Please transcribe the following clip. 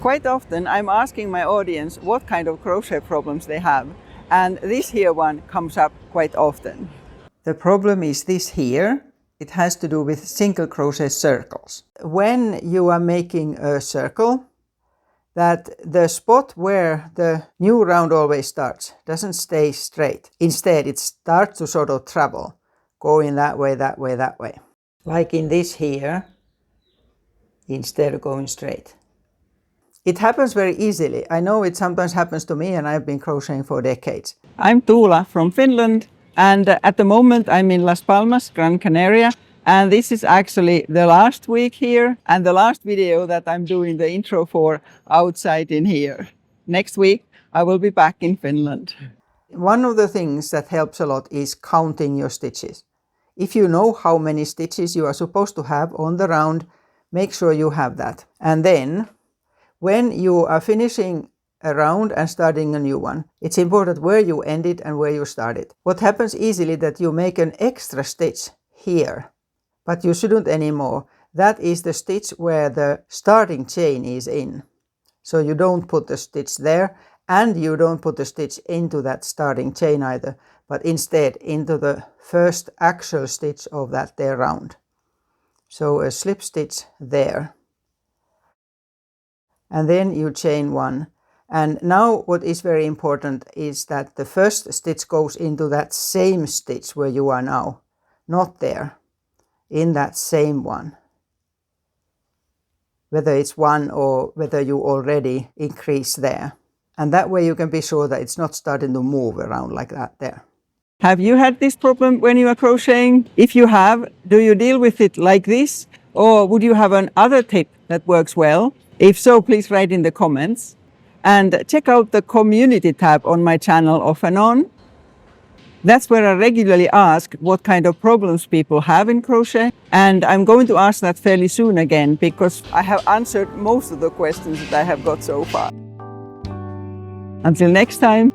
Quite often I'm asking my audience what kind of crochet problems they have, and this here one comes up quite often. The problem is this here. It has to do with single crochet circles. When you are making a circle, that the spot where the new round always starts doesn't stay straight. Instead, it starts to sort of travel, going that way, that way, that way. Like in this here, instead of going straight. It happens very easily. I know it sometimes happens to me, and I've been crocheting for decades. I'm Tuula from Finland, and at the moment I'm in Las Palmas, Gran Canaria, and this is actually the last week here and the last video that I'm doing the intro for outside in here. Next week I will be back in Finland. One of the things that helps a lot is counting your stitches. If you know how many stitches you are supposed to have on the round, make sure you have that. And then when you are finishing a round and starting a new one, it's important where you ended and where you started. What happens easily that you make an extra stitch here, but you shouldn't anymore. That is the stitch where the starting chain is in. So you don't put the stitch there, and you don't put the stitch into that starting chain either, but instead into the first actual stitch of that there round. So a slip stitch there. And then you chain one. And now what is very important is that the first stitch goes into that same stitch where you are now, not there, in that same one. Whether it's one or whether you already increase there. And that way you can be sure that it's not starting to move around like that there. Have you had this problem when you are crocheting? If you have, do you deal with it like this? Or would you have another tip that works well? If so, please write in the comments. And check out the community tab on my channel Off and On. That's where I regularly ask what kind of problems people have in crochet. And I'm going to ask that fairly soon again, because I have answered most of the questions that I have got so far. Until next time.